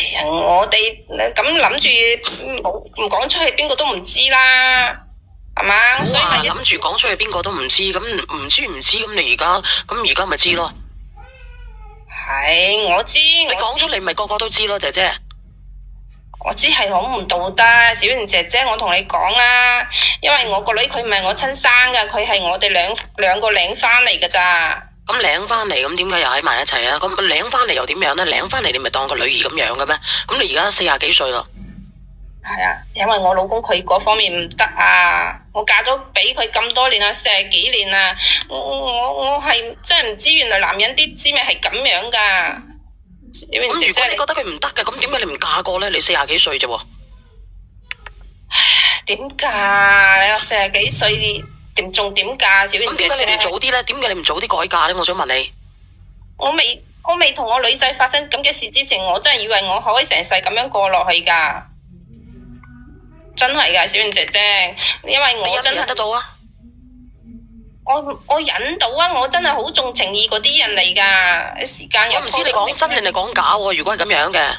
呀，我哋咁諗住冇唔講出去，邊個都唔知啦，係嘛？所以哇！咪諗住講出去邊個都唔知，咁唔知咁你而家咪知咯。係我知，你講出嚟咪個個都知咯，姐姐。我知係好唔道德，小圓姐姐，我同你講啊，因為我個女佢唔係我親生噶，佢係我哋兩個領翻嚟噶咋。咁領翻嚟，咁點解又喺埋一齊啊？咁領翻嚟又點樣咧？領翻嚟你咪當個女兒咁樣嘅咩？咁你而家40幾歲咯？係啊，因為我老公佢嗰方面唔得啊，我嫁咗俾佢咁多年啊，40幾年啊，我係真係唔知原來男人啲滋味係咁樣噶。咁如果你覺得佢唔得嘅，咁點解你唔嫁過咧？你40幾歲啫喎？點嫁？你話40幾歲，仲點嫁？小圓姐姐，咁點解你唔早啲咧？點解你唔早啲改嫁咧？我想問你。我未同我女婿發生咁嘅事之前，我真係以為我可以成世咁樣過落去噶，真係噶，小圓姐姐，因為我真係忍得到啊！我忍到啊！我真係好重情義嗰啲人嚟噶，時間又我唔知你講真定係講假喎。如果係咁樣嘅，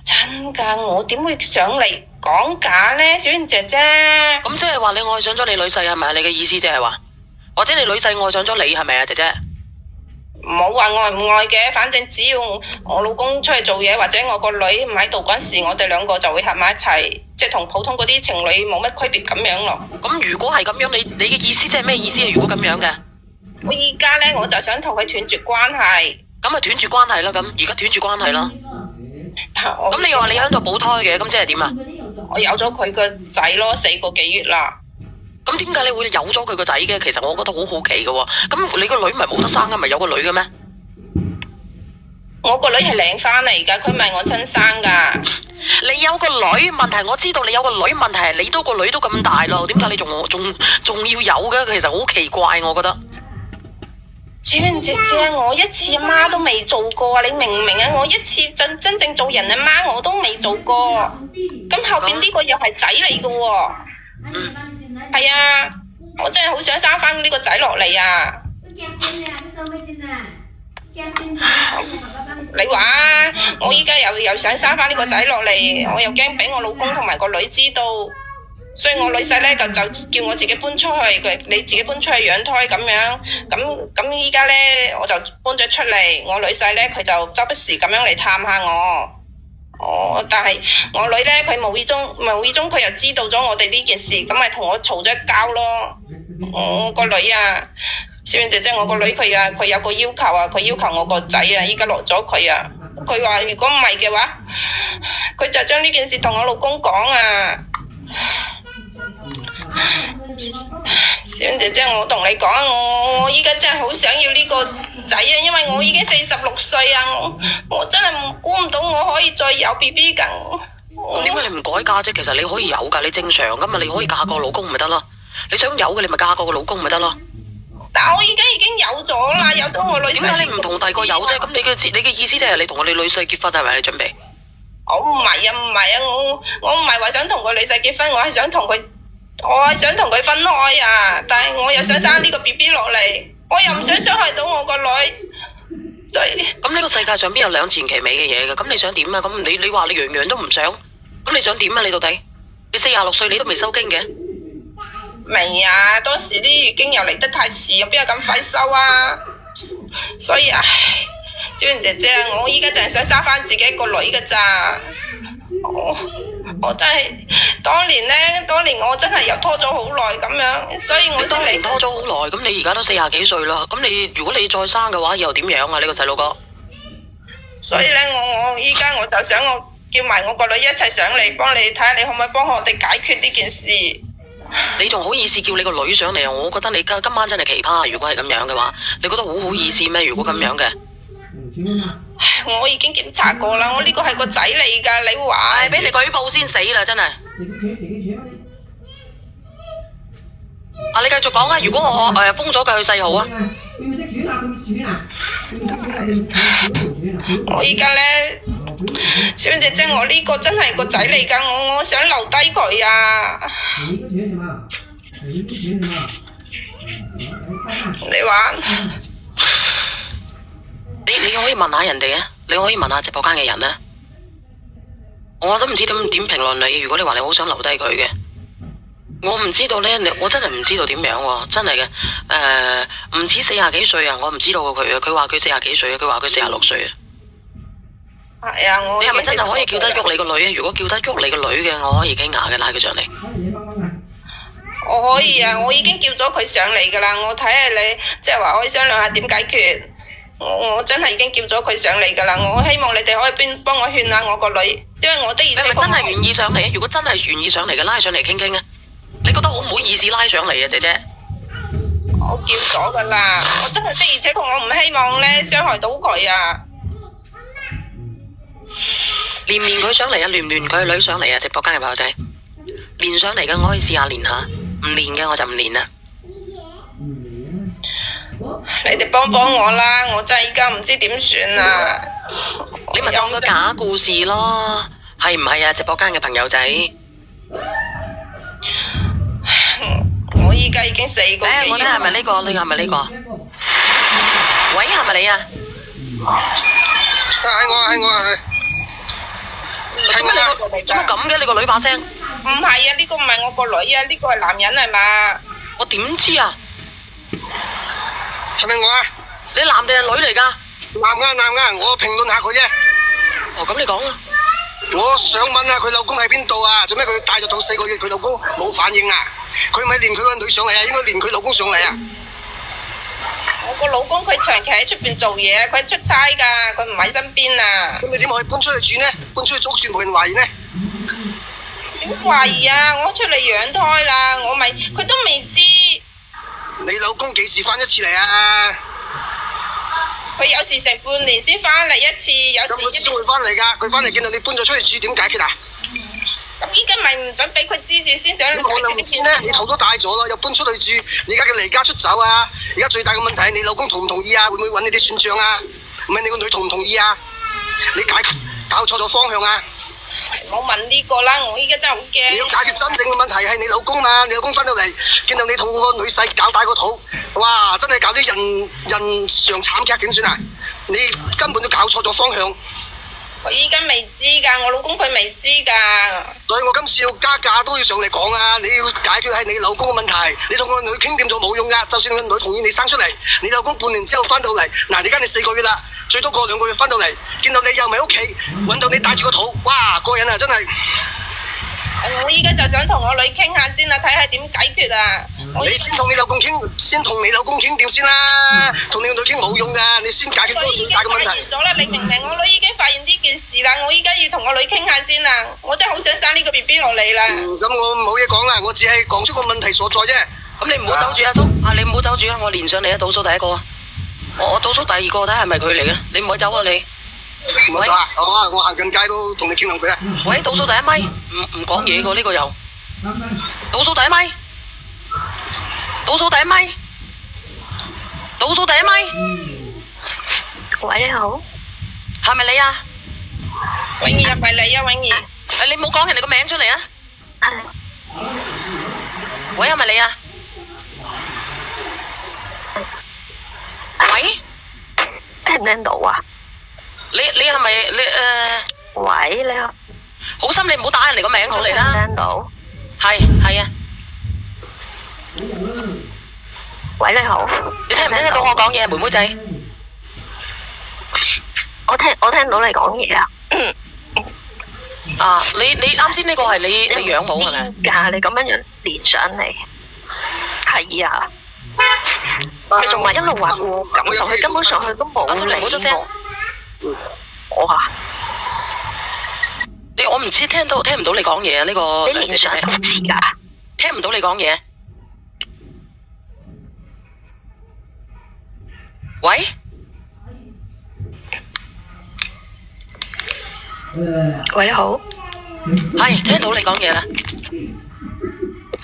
真噶，我點會上嚟講假呢？小圓姐姐，咁即係話你愛上咗你女婿係咪？你嘅意思即係話，或者你女婿愛上咗你係咪啊，姐姐？唔好話愛唔愛嘅，反正只要我老公出去做嘢，或者我個女唔喺度嗰時，我哋兩個就會合埋一齊，即係同普通嗰啲情侶冇乜區別咁樣咯。咁如果係咁樣，你嘅意思即係咩意思啊？如果咁樣嘅，我而家呢，我就想同佢斷絕關係。咁咪斷絕關係啦。咁而家斷絕關係啦。咁你又話你喺度保胎嘅，咁即係點啊？我有咗佢個仔咯，4個幾月啦。咁點解你會有咗佢個仔嘅？其實我覺得好好奇嘅喎。咁你個女咪冇得生嘅，咪有個女嘅咩？我個女係領翻嚟噶，佢唔係我親生噶。你有個女，問題我知道你有個女，問題係你都個女都咁大咯，點解你仲要有嘅？其實好奇怪，我覺得。小圓姐姐，我一次阿媽都未做過啊！你明唔明啊？我一次真正做人阿媽我都未做過，咁後邊呢個又係仔嚟嘅喎。係啊，我真係好想生翻呢個仔落嚟啊！你話啊，我依家又想生翻呢個仔落嚟，我又驚俾我老公同埋個女知道，所以我女婿咧就叫我自己搬出去，你自己搬出去養胎咁樣，咁依家咧我就搬咗出嚟，我女婿咧佢就周不時咁樣嚟探下我。但係我女咧，佢無意中佢又知道咗我哋呢件事，咁咪同我嘈咗一交咯。我個女啊，小圓姐姐，我個女佢有個要求啊，佢要求我個仔啊，依家落咗佢啊，佢話如果唔係嘅話，佢就將呢件事同我老公講啊。小圓姐姐，我同你講，我依家真係好想要呢個仔啊，因為我已經46歲啊，我真係估唔到我可以再有 BB 噶。咁點解你唔改嫁啫？其實你可以有噶，你正常噶嘛，你可以嫁個老公咪得咯。你想有嘅，你咪嫁個老公咪得咯。但我而家已經有咗啦，有咗我女婿。點解你唔同第二個有啫？咁你嘅意思即係你同我哋女婿結婚係咪？你準備？我唔係啊，我唔係話想同個女婿結婚，我係想同佢分開啊！但係我又想生呢個 BB 落嚟，我又唔想傷害到我個女。咁呢個世界上邊有兩全其美嘅嘢嘅？咁你想點啊？咁你話你樣樣都唔想，咁你想點啊？你到底？你46歲你都未收經嘅？未啊！當時啲月經又嚟得太遲，又邊有咁快收啊？所以唉，小圓姐姐，我依家就係想生翻自己一個女㗎咋。我真係當年我真係又拖咗好耐咁樣，所以我當年拖咗好耐，咁你而家都40幾歲啦，咁如果你再生嘅話，以後點樣啊？呢個細路哥。所以咧，我依家我就想我叫埋我個女一齊上嚟幫你睇下，你可唔可以幫我哋解決呢件事？你仲好意思叫你個女上嚟啊？我覺得你今晚真係奇葩。如果係咁樣嘅話，你覺得好好意思咩？如果咁樣嘅？我已經檢查過啦，我呢個係個仔嚟噶，你話？俾你舉報先死啦，真係。啊，你繼續講啊！如果我封咗佢去世號啊？我而家咧，小姐姐，我呢個真係個仔嚟噶，我想留低佢啊！你話？你可以問下人哋啊！你可以問下直播間嘅人啦。我都唔知點評論你。如果你話你好想留低佢嘅，我唔知道咧，我真係唔知道點樣喎，真係嘅。唔止40幾歲啊，我唔知道佢啊。佢話佢40幾歲啊，佢話佢46歲啊。係啊，我你係咪真係可以叫得喐你個女啊？如果叫得喐你個女嘅，我可以傾下嘅，拉佢上嚟。我可以啊，我已經叫咗佢上嚟噶啦。我睇下你即係話可以商量下點解決。我真係已經叫咗佢上嚟噶啦。我希望你哋可以幫我勸下我個女，因為我的而且確。你係咪真係願意上嚟？如果真係願意上嚟嘅，拉上嚟傾傾啊！你覺得好唔好意思拉上嚟啊，姐姐？我叫咗噶啦，我真係的而且確我唔希望咧傷害到佢啊！連唔連佢上嚟啊？連唔連佢女上嚟啊？直播間嘅朋友仔，連上嚟嘅我可以試下連下，唔連嘅我就唔連啦。你哋幫幫我啦，我真係依家唔知點算啊！你咪當個假故事咯，係唔係啊？直播間嘅朋友仔，我依家已經4個幾月。我睇係咪呢個？你係咪呢個？喂，係咪你啊？係我係。做乜咁嘅？你個女把聲？唔係啊，呢個唔係我個女啊，呢個係男人係嘛？我點知啊？係咪我啊？你男定係女嚟噶？男噶，我評論下佢啫。哦，咁你講啊。我想問下佢老公喺邊度啊？做咩佢帶咗到4個月，佢老公冇反應啊？佢咪連佢個女上嚟啊？應該連佢老公上嚟啊？我個老公佢長期喺出邊做嘢，佢出差噶，佢唔喺身邊啊。咁你點可以搬出去住呢？搬出去租住冇人懷疑呢？點懷疑啊？我出嚟養胎啦，我咪佢都未知。你老公幾時翻一次嚟啊？佢有時成半年先翻嚟一次，有時咁佢始終會翻嚟噶，佢翻嚟見到你搬咗出去住，點解決啊？咁依家咪唔想俾佢知住先想。咁我就唔知呢，你肚都大咗啦，又搬出去住，你而家嘅離家出走啊！而家最大嘅問題係你老公同唔同意啊？會唔會揾你啲算賬啊？唔係你個女同唔同意啊？你搞錯咗方向啊！唔好問呢個啦，我依家真係好驚。你要解決真正嘅問題係你老公嘛？你老公翻到嚟見到你同個女婿搞大個肚，哇！真係搞啲人上慘劇點算啊？你根本都搞錯咗方向。佢依家未知㗎，我老公佢未知㗎。所以我今次要加價都要上嚟講啊！你要解決係你老公嘅問題，你同個女傾掂咗冇用㗎。就算個女同意你生出嚟，你老公半年之後翻到嚟，嗱，而家你4個月啦，最多過2個月翻到嚟，見到你又咪屋企，揾到你帶住個肚，哇！過癮啊，真係！我依家就想同我女傾下先啦，睇下點解決啊！你先同你老公傾，點先啦？同你個女傾冇用噶，你先解決嗰個最大嘅問題。發現咗啦，你明唔明？我女已經發現呢件事啦，我依家要同我女傾下先啦。我真係好想生呢個 BB 落嚟啦。咁我冇嘢講啦，我只係講出個問題所在啫。咁你唔好走住，阿叔，你唔好走住啊！我連上嚟啊，倒數第一個啊，我倒數第2個睇係咪佢嚟嘅？你唔好走啊你！唔好走啊！好啊，我行近街都同你傾兩句啊。喂，倒數第1米，唔講嘢個呢個又，倒數第1米，倒數第1米，倒數第1米。喂，你好，係咪你啊？永儀係咪你啊？永儀，你唔好講人哋個名出嚟啊！喂，係咪你啊？喂，聽唔聽到啊？你係咪你喂，你好，好心你唔好打人哋個名出嚟啦。聽唔聽到？係啊。喂，你好，你聽唔聽得到我講嘢，妹妹仔？我聽到你講嘢啊。啊，你啱先呢個係你養母係咪？㗎，你咁樣連上嚟，係啊。佢仲話一路話我感受，佢根本上去都冇理我。我啊，我唔知聽唔到你講嘢啊？呢個你連上3次㗎，聽唔到你講嘢。喂？喂，你好，係聽到你講嘢啦。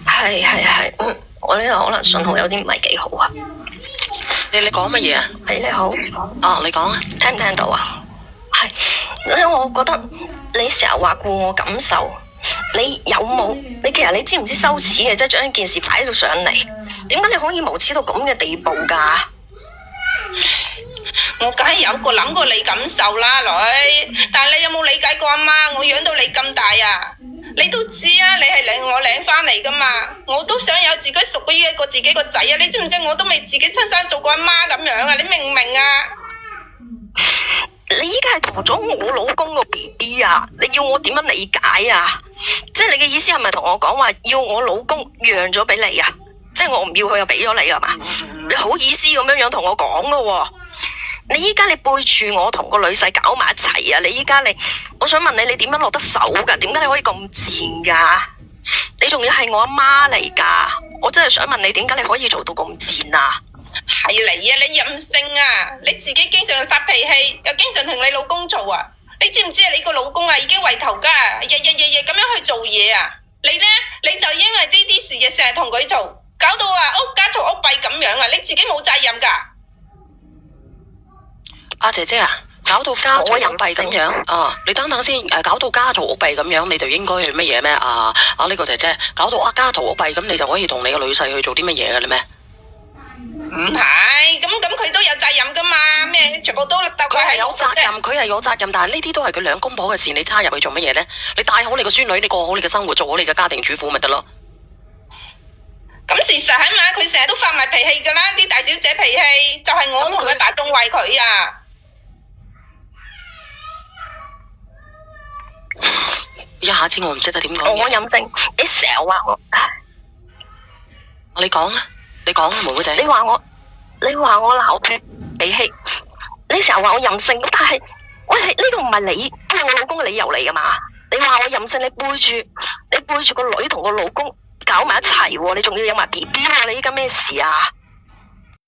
係，我呢度可能信號有啲唔係幾好啊。你講乜嘢啊？喂，你好，哦，你講啊。聽唔聽到啊？係，因為我覺得你成日話顧我感受，你有冇？你其實你知唔知羞恥嘅？即係將一件事擺到上嚟，點解你可以無恥到咁嘅地步㗎？我梗係有個諗過你感受啦，女。但係你有冇理解過阿媽？我養到你咁大啊，你都知啊，你係領我領翻嚟噶嘛。我都想有自己屬於一個自己個仔啊！你知唔知我都未自己親生做過阿媽咁樣啊？你明唔明啊？你依家係同咗我老公個 BB 啊！你要我點樣理解啊？即係你嘅意思係咪同我講話要我老公讓咗俾你啊？即係我唔要佢又俾咗你啊嘛？你好意思咁樣同我講噶喎？你依家你背住我同個女婿搞埋一齊啊！你依家我想問你，你點樣落得手噶？點解你可以咁賤噶？你仲要係我阿媽嚟噶？我真係想問你，點解你可以做到咁賤啊？係你啊！你任性啊！你自己經常發脾氣，又經常同你老公嘈啊！你知唔知啊？你個老公啊已經為頭家，日咁樣去做嘢啊！你呢？你就因為呢啲事就成日同佢嘈，搞到啊屋家嘈屋閉咁樣啊！你自己冇責任噶。阿姐姐啊，搞到家嘈屋閉咁樣啊！你等等先，搞到家嘈屋閉咁樣，你就應該去乜嘢咩？呢個姐姐，搞到家嘈屋閉咁，你就可以同你個女婿去做啲乜嘢噶啦咩？唔係，咁佢都有責任噶嘛？咩全部都佢係有責任，佢係有責任，但係呢啲都係佢兩公婆嘅事，你插入去做乜嘢咧？你帶好你個孫女，你過好你嘅生活，做好你嘅家庭主婦咪得咯？咁事實係嘛？佢成日都發埋脾氣噶啦，啲大小姐脾氣，就係我同佢打動壞佢啊！一下子我唔識得點講。我任性，你成日話我，你講啊，妹妹仔。你話我鬧佢脾氣，你成日話我任性，但係喂，呢個唔係你我老公嘅理由嚟噶嘛？你話我任性，你背住個女同個老公搞埋一齊喎，你仲要有埋 BB 喎，你依家咩事啊？